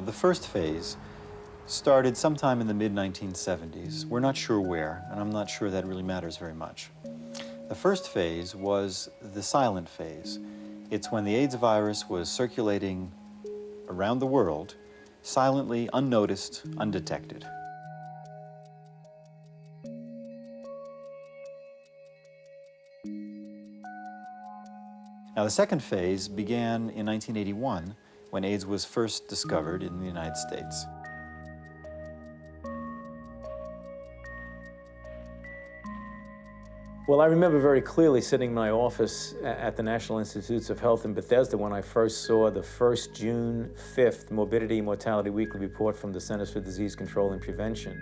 the first phase started sometime in the mid-1970s. We're not sure where, and I'm not sure that really matters very much. The first phase was the silent phase. It's when the AIDS virus was circulating around the world, silently, unnoticed, undetected. Now, the second phase began in 1981 when AIDS was first discovered in the United States. Well, I remember very clearly sitting in my office at the National Institutes of Health in Bethesda when I first saw the first June 5th Morbidity and Mortality Weekly Report from the Centers for Disease Control and Prevention.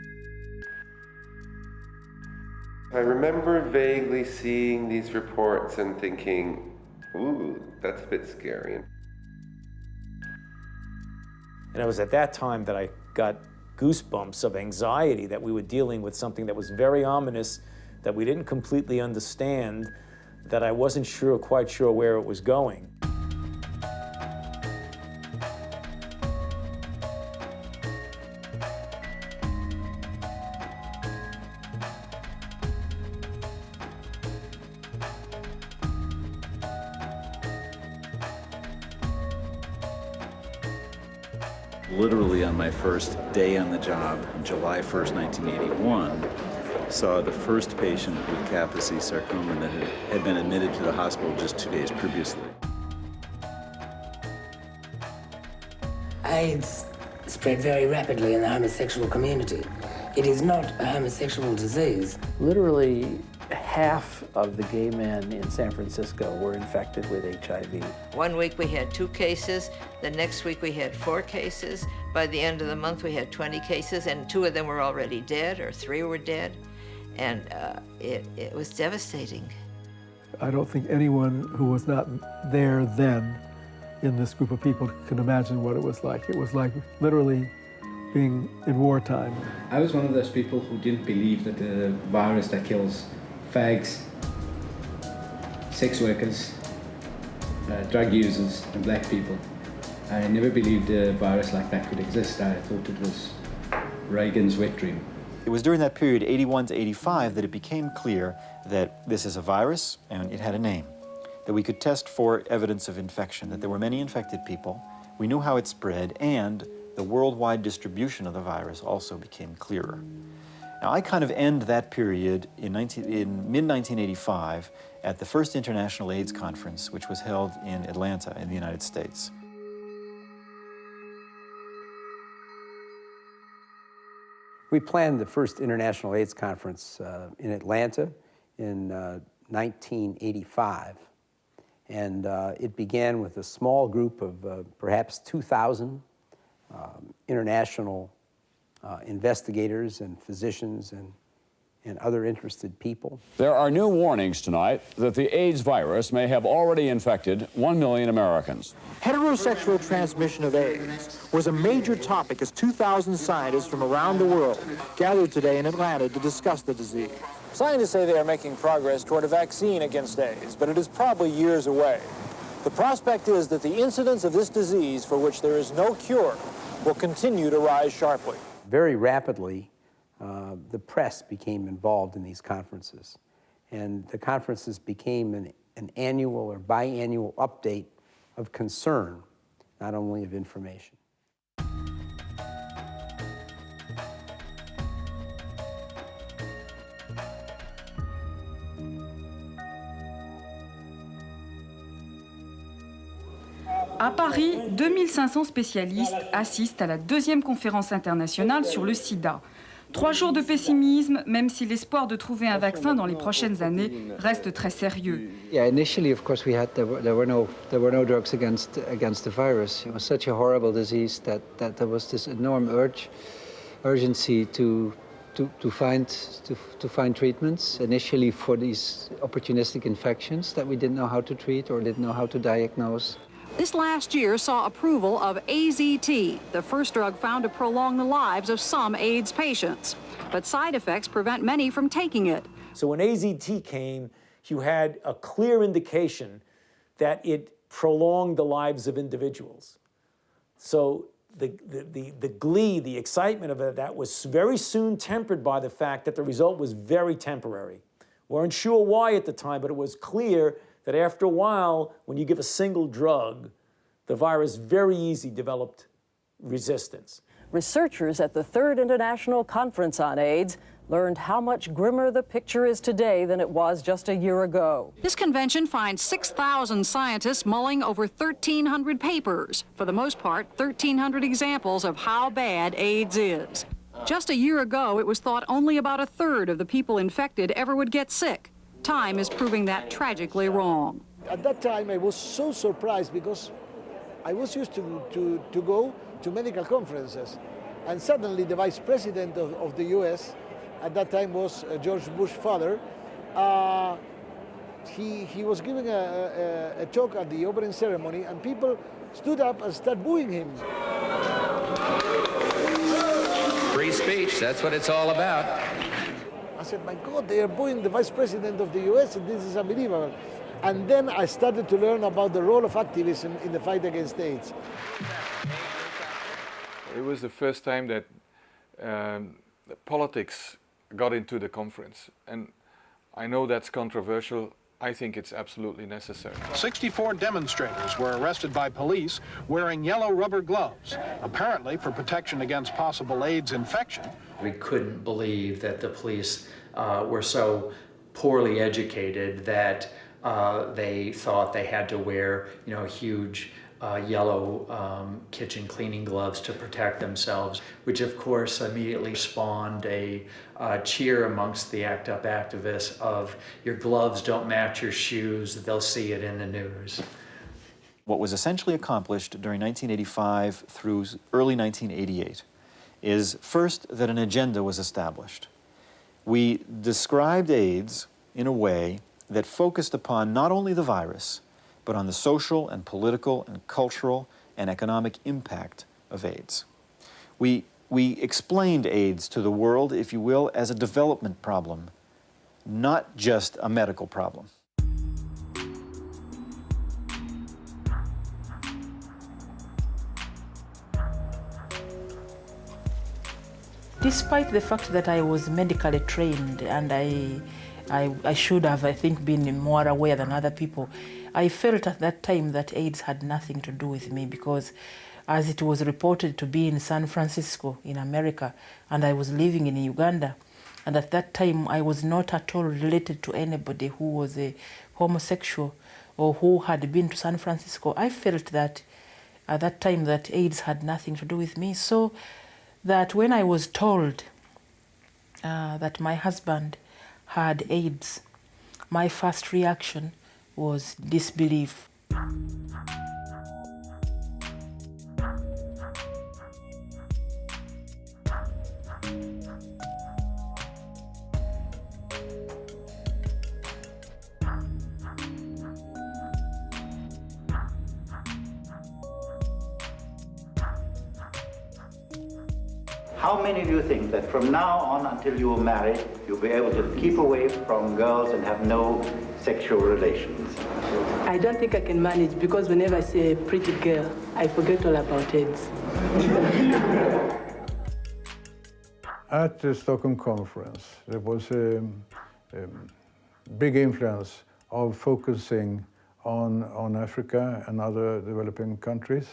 I remember vaguely seeing these reports and thinking, ooh, that's a bit scary. And it was at that time that I got goosebumps of anxiety that we were dealing with something that was very ominous, that we didn't completely understand, that I wasn't quite sure where it was going. Literally on my first day on the job, July 1st, 1981, saw the first patient with Kaposi sarcoma that had been admitted to the hospital just 2 days previously. AIDS spread very rapidly in the homosexual community. It is not a homosexual disease. Literally half of the gay men in San Francisco were infected with HIV. 1 week we had 2 cases, the next week we had 4 cases. By the end of the month we had 20 cases, and 2 of them were already dead, or 3 were dead. And it was devastating. I don't think anyone who was not there then in this group of people can imagine what it was like. It was like literally being in wartime. I was one of those people who didn't believe that the virus that kills fags, sex workers, drug users, and black people, I never believed a virus like that could exist. I thought it was Reagan's wet dream. It was during that period, 81 to 85, that it became clear that this is a virus and it had a name, that we could test for evidence of infection, that there were many infected people, we knew how it spread, and the worldwide distribution of the virus also became clearer. Now, I kind of end that period in mid-1985 at the first International AIDS Conference, which was held in Atlanta in the United States. We planned the first International AIDS Conference in Atlanta in 1985. And it began with a small group of perhaps 2,000 international investigators and physicians and other interested people. There are new warnings tonight that the AIDS virus may have already infected 1 million Americans. Heterosexual transmission of AIDS was a major topic as 2,000 scientists from around the world gathered today in Atlanta to discuss the disease. Scientists say they are making progress toward a vaccine against AIDS, but it is probably years away. The prospect is that the incidence of this disease, for which there is no cure, will continue to rise sharply. Very rapidly, the press became involved in these conferences. And the conferences became an annual or biannual update of concern, not only of information. À Paris, 2500 spécialistes assistent à la 2e conférence internationale sur le sida. 3 jours de pessimisme, même si l'espoir de trouver un vaccin dans les prochaines années reste très sérieux. Yeah, initially, of course, there were no drugs against the virus. It was such a horrible disease that there was this enormous urgency to find treatments initially for these opportunistic infections that we didn't know how to treat or didn't know how to diagnose. This last year saw approval of AZT, the first drug found to prolong the lives of some AIDS patients. But side effects prevent many from taking it. So when AZT came, you had a clear indication that it prolonged the lives of individuals. So the glee, the excitement of it, that was very soon tempered by the fact that the result was very temporary. Weren't sure why at the time, but it was clear that after a while, when you give a single drug, the virus very easily developed resistance. Researchers at the Third International Conference on AIDS learned how much grimmer the picture is today than it was just a year ago. This convention finds 6,000 scientists mulling over 1,300 papers, for the most part, 1,300 examples of how bad AIDS is. Just a year ago, it was thought only about a third of the people infected ever would get sick. Time is proving that tragically wrong. At that time, I was so surprised because I was used to go to medical conferences, and suddenly the vice president of the US at that time was George Bush's father. He was giving a talk at the opening ceremony, and people stood up and started booing him. Free speech, that's what it's all about. I said, my God, they are booing the vice president of the US, and this is unbelievable. And then I started to learn about the role of activism in the fight against AIDS. It was the first time that politics got into the conference. And I know that's controversial. I think it's absolutely necessary. 64 demonstrators were arrested by police wearing yellow rubber gloves, apparently for protection against possible AIDS infection. We couldn't believe that the police were so poorly educated that they thought they had to wear, huge yellow kitchen cleaning gloves to protect themselves, which of course immediately spawned a cheer amongst the ACT UP activists of, your gloves don't match your shoes, they'll see it in the news. What was essentially accomplished during 1985 through early 1988 is first that an agenda was established. We described AIDS in a way that focused upon not only the virus, but on the social and political and cultural and economic impact of AIDS. We explained AIDS to the world, if you will, as a development problem, not just a medical problem. Despite the fact that I was medically trained and I should have, I think, been more aware than other people, I felt at that time that AIDS had nothing to do with me because as it was reported to be in San Francisco in America and I was living in Uganda, and at that time I was not at all related to anybody who was a homosexual or who had been to San Francisco, I felt that at that time that AIDS had nothing to do with me. So that when I was told that my husband had AIDS, my first reaction was disbelief. How many of you think that from now on until you are married, you'll be able to keep away from girls and have no sexual relations? I don't think I can manage because whenever I see a pretty girl, I forget all about AIDS. At the Stockholm conference, there was a big influence of focusing on Africa and other developing countries.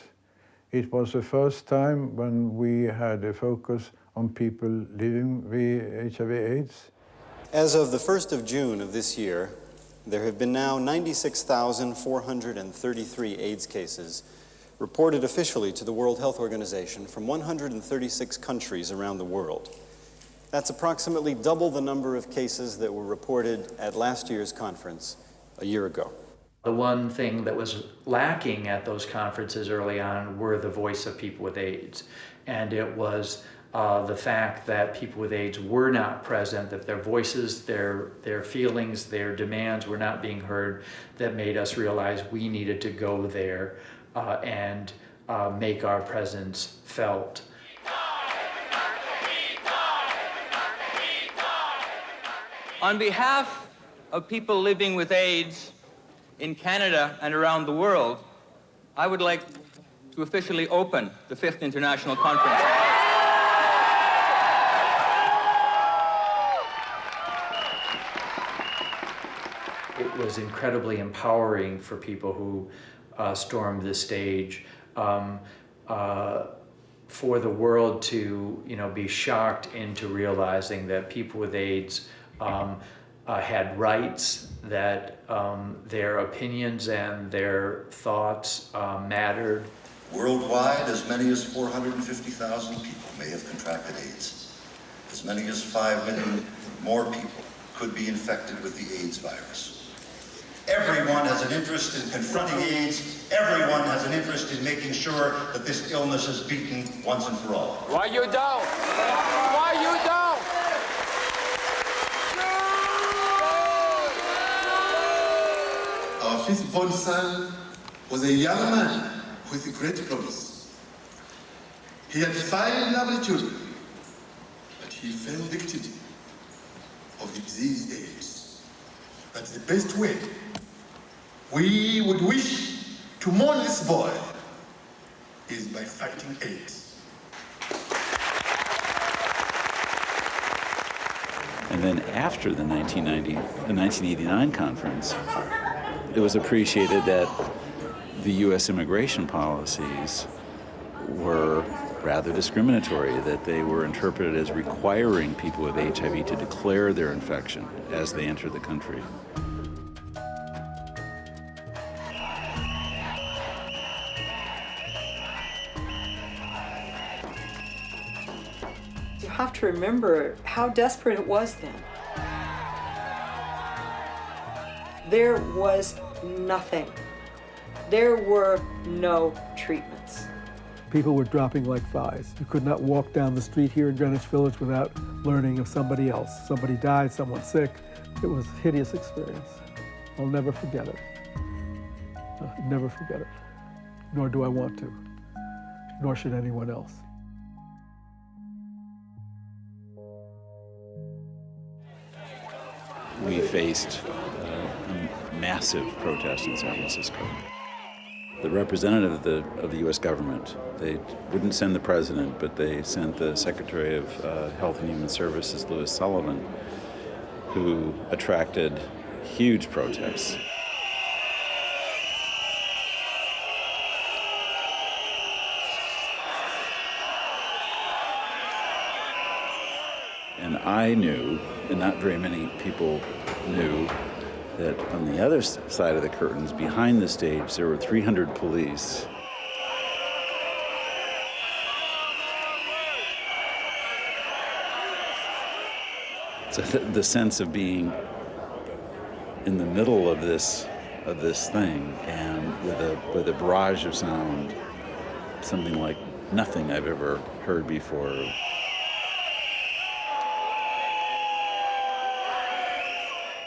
It was the first time when we had a focus on people living with HIV/AIDS. As of the 1st of June of this year, there have been now 96,433 AIDS cases reported officially to the World Health Organization from 136 countries around the world. That's approximately double the number of cases that were reported at last year's conference a year ago. The one thing that was lacking at those conferences early on were the voice of people with AIDS. And it was the fact that people with AIDS were not present, that their voices, their feelings, their demands were not being heard, that made us realize we needed to go there and make our presence felt. On behalf of people living with AIDS in Canada and around the world, I would like to officially open the 5th International Conference. It was incredibly empowering for people who stormed the stage, for the world to, be shocked into realizing that people with AIDS had rights, that their opinions and their thoughts mattered. Worldwide, as many as 450,000 people may have contracted AIDS. As many as 5 million more people could be infected with the AIDS virus. Everyone has an interest in confronting AIDS. Everyone has an interest in making sure that this illness is beaten once and for all. Why you don't? Why you don't? Our fifth born son was a young man with a great promise. He had 5 lovely children, but he fell victim of the disease AIDS. But the best way we would wish to mourn this boy is by fighting AIDS. And then after the 1989 conference, it was appreciated that the U.S. immigration policies were rather discriminatory, that they were interpreted as requiring people with HIV to declare their infection as they enter the country. You have to remember how desperate it was then. There was nothing. There were no treatments. People were dropping like flies. You could not walk down the street here in Greenwich Village without learning of somebody else. Somebody died, someone sick. It was a hideous experience. I'll never forget it. Never forget it. Nor do I want to. Nor should anyone else. We faced a massive protest in San Francisco. The representative of the U.S. government, they wouldn't send the president, but they sent the Secretary of Health and Human Services, Louis Sullivan, who attracted huge protests. And I knew, and not very many people knew, that on the other side of the curtains, behind the stage, there were 300 police. So the sense of being in the middle of this thing, and with a barrage of sound, something like nothing I've ever heard before.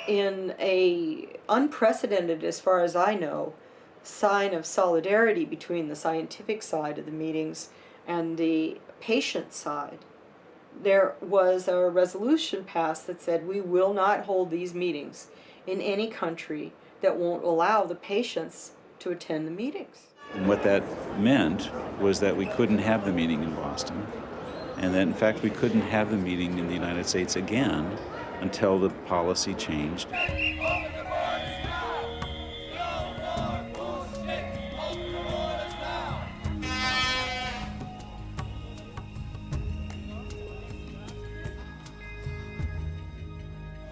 In a unprecedented, as far as I know, sign of solidarity between the scientific side of the meetings and the patient side, there was a resolution passed that said we will not hold these meetings in any country that won't allow the patients to attend the meetings. And what that meant was that we couldn't have the meeting in Boston, and that in fact we couldn't have the meeting in the United States again until the policy changed.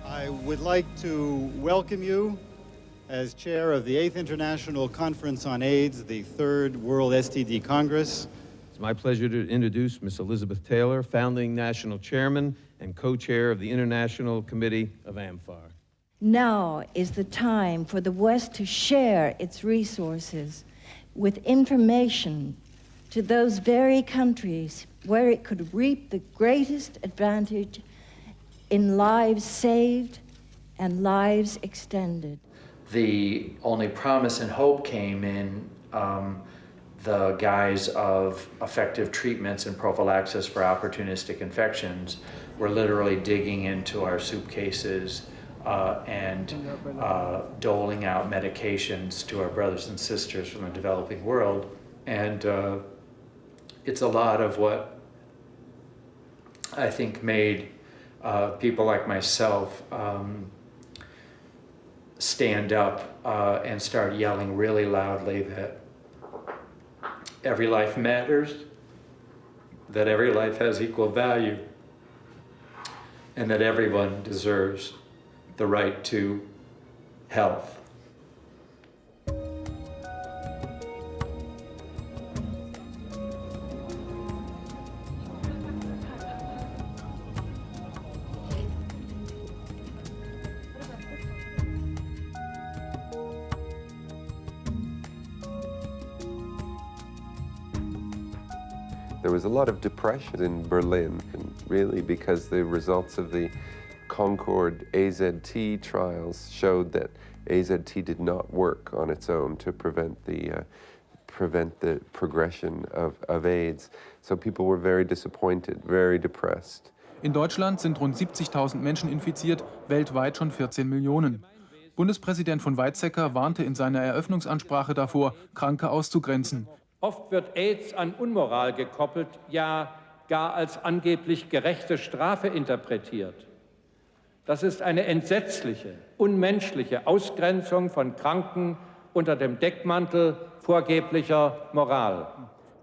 I would like to welcome you as chair of the 8th International Conference on AIDS, the 3rd World STD Congress. It's my pleasure to introduce Ms. Elizabeth Taylor, founding national chairman and co-chair of the International Committee of AMFAR. Now is the time for the West to share its resources with information to those very countries where it could reap the greatest advantage in lives saved and lives extended. The only promise and hope came in the guise of effective treatments and prophylaxis for opportunistic infections. We're literally digging into our soup cases and doling out medications to our brothers and sisters from the developing world And it's a lot of what I think made people like myself stand up and start yelling really loudly that every life matters, that every life has equal value, and that everyone deserves the right to health. There was a lot of depression in Berlin, and really because the results of the Concord AZT trials showed that AZT did not work on its own to prevent the progression of AIDS. So people were very disappointed, very depressed. In Deutschland sind rund 70.000 Menschen infiziert, weltweit schon 14 Millionen. Bundespräsident von Weizsäcker warnte in seiner Eröffnungsansprache davor, Kranke auszugrenzen. Oft wird AIDS an Unmoral gekoppelt, ja gar als angeblich gerechte Strafe interpretiert. Das ist eine entsetzliche, unmenschliche Ausgrenzung von Kranken unter dem Deckmantel vorgeblicher Moral.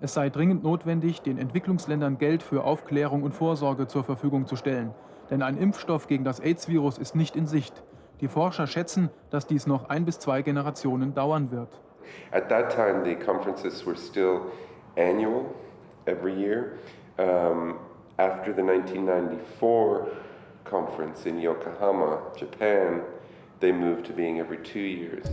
Es sei dringend notwendig, den Entwicklungsländern Geld für Aufklärung und Vorsorge zur Verfügung zu stellen. Denn ein Impfstoff gegen das AIDS-Virus ist nicht in Sicht. Die Forscher schätzen, dass dies noch 1 bis 2 Generationen dauern wird. At that time, the conferences were still annual, every year. After the 1994 conference in Yokohama, Japan, they moved to being every 2 years.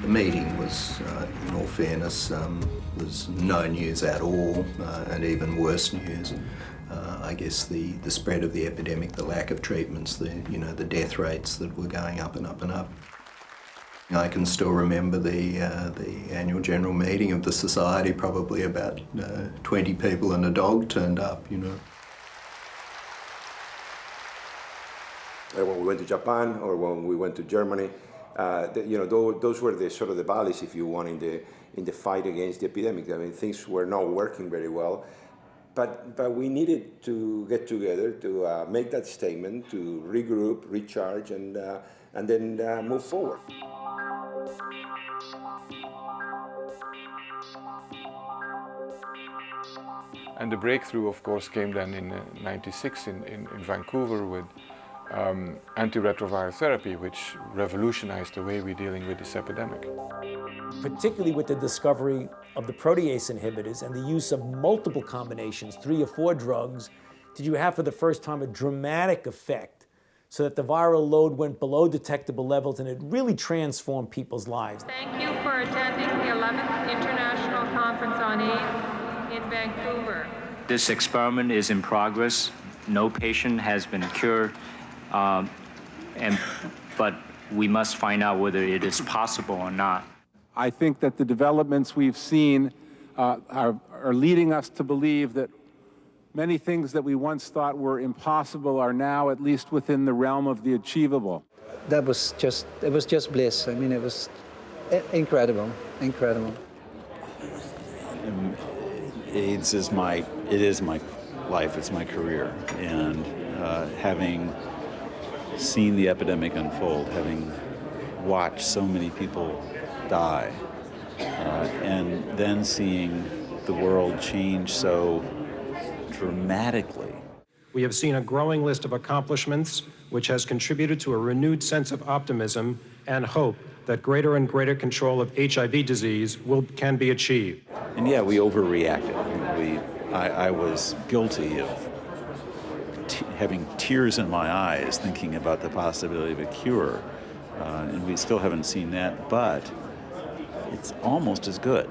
The meeting was, in all fairness, was no news at all, and even worse news. I guess the spread of the epidemic, the lack of treatments, the death rates that were going up and up and up. I can still remember the annual general meeting of the society. Probably about 20 people and a dog turned up. When we went to Japan or when we went to Germany, those were the sort of the valleys, if you want, in the fight against the epidemic. I mean, things were not working very well, but we needed to get together to make that statement, to regroup, recharge, and then move forward. And the breakthrough, of course, came then in '96 in Vancouver with antiretroviral therapy, which revolutionized the way we're dealing with this epidemic. Particularly with the discovery of the protease inhibitors and the use of multiple combinations, 3 or 4 drugs, did you have for the first time a dramatic effect so that the viral load went below detectable levels, and it really transformed people's lives. Thank you for attending the 11th International Conference on AIDS in Vancouver. This experiment is in progress. No patient has been cured. But we must find out whether it is possible or not. I think that the developments we've seen are leading us to believe that many things that we once thought were impossible are now at least within the realm of the achievable. It was just bliss. I mean, it was incredible. AIDS is my life, it's my career, and having seen the epidemic unfold, having watched so many people die, and then seeing the world change so dramatically. We have seen a growing list of accomplishments which has contributed to a renewed sense of optimism and hope that greater and greater control of HIV disease can be achieved. And yeah, we overreacted. I was guilty of having tears in my eyes thinking about the possibility of a cure, and we still haven't seen that, but it's almost as good.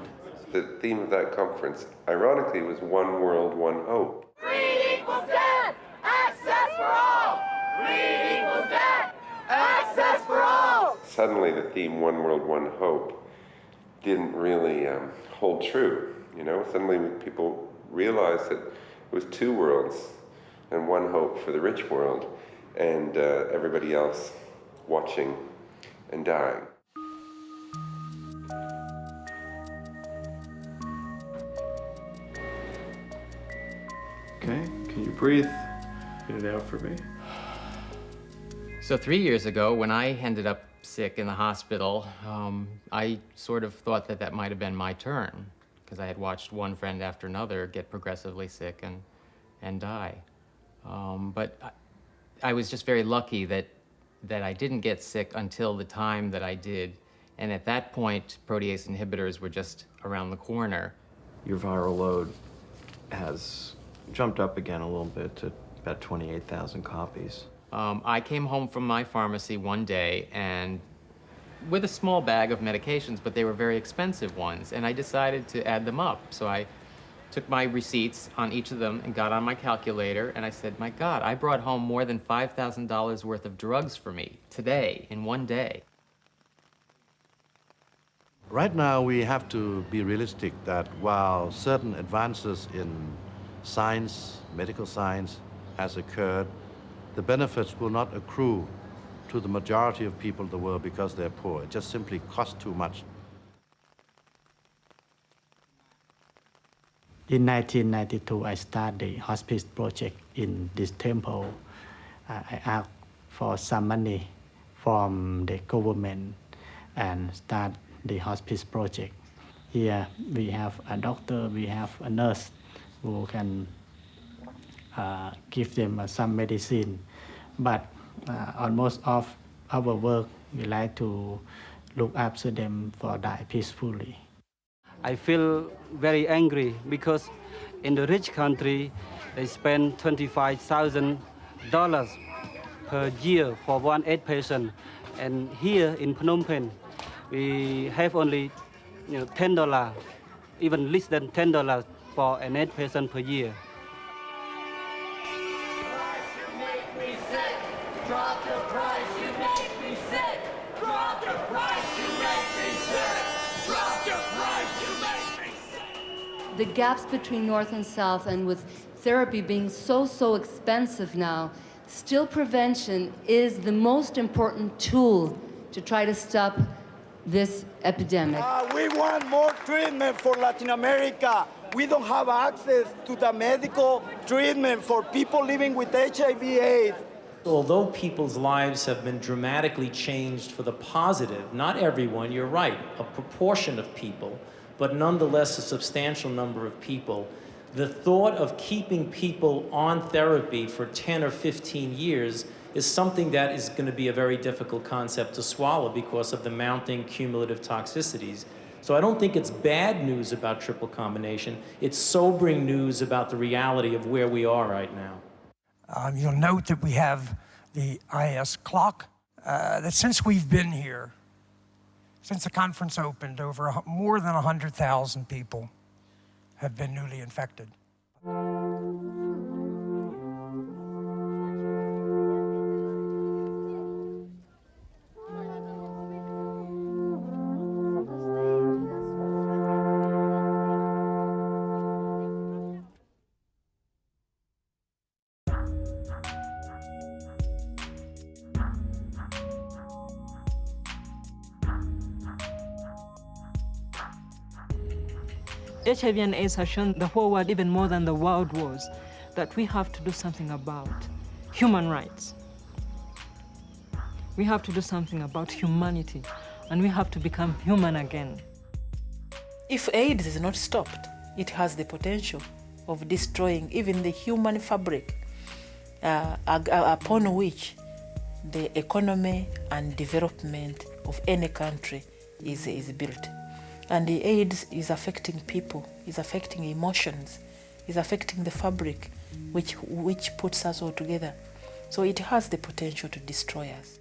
The theme of that conference, ironically, was one world, one hope. Greed equals death! Access for all! Greed equals death! Access for all! suddenly the theme "One World, One Hope" didn't really hold true. You know, suddenly people realized that it was two worlds and one hope for the rich world, and everybody else watching and dying. Okay, can you breathe in and out for me? So 3 years ago, when I ended up sick in the hospital, I sort of thought that might have been my turn, because I had watched one friend after another get progressively sick and die. But I was just very lucky that I didn't get sick until the time that I did. And at that point, protease inhibitors were just around the corner. Your viral load has jumped up again a little bit to about 28,000 copies. I came home from my pharmacy one day and with a small bag of medications, but they were very expensive ones, and I decided to add them up. So I took my receipts on each of them and got on my calculator, and I said, my God, I brought home more than $5,000 worth of drugs for me today, in one day. Right now, we have to be realistic that while certain advances in science, medical science, has occurred, the benefits will not accrue to the majority of people in the world because they're poor. It just simply costs too much. In 1992, I started the hospice project in this temple. I asked for some money from the government and start the hospice project. Here we have a doctor, we have a nurse who can give them some medicine. But on most of our work, we like to look after them for die peacefully. I feel very angry because in the rich country, they spend $25,000 per year for one AIDS patient. And here in Phnom Penh, we have only $10, even less than $10 for an AIDS patient per year. The gaps between North and South, and with therapy being so expensive now, still prevention is the most important tool to try to stop this epidemic. We want more treatment for Latin America. We don't have access to the medical treatment for people living with HIV/AIDS. Although people's lives have been dramatically changed for the positive, not everyone, you're right, a proportion of people, but nonetheless a substantial number of people, the thought of keeping people on therapy for 10 or 15 years is something that is going to be a very difficult concept to swallow because of the mounting cumulative toxicities. So I don't think it's bad news about triple combination. It's sobering news about the reality of where we are right now. You'll note that we have the IS clock, that since we've been here, since the conference opened, more than 100,000 people have been newly infected. HIV and AIDS has shown the whole world, even more than the world wars, that we have to do something about human rights. We have to do something about humanity, and we have to become human again. If AIDS is not stopped, it has the potential of destroying even the human fabric upon which the economy and development of any country is built. And the AIDS is affecting people, is affecting emotions, is affecting the fabric which puts us all together. So it has the potential to destroy us.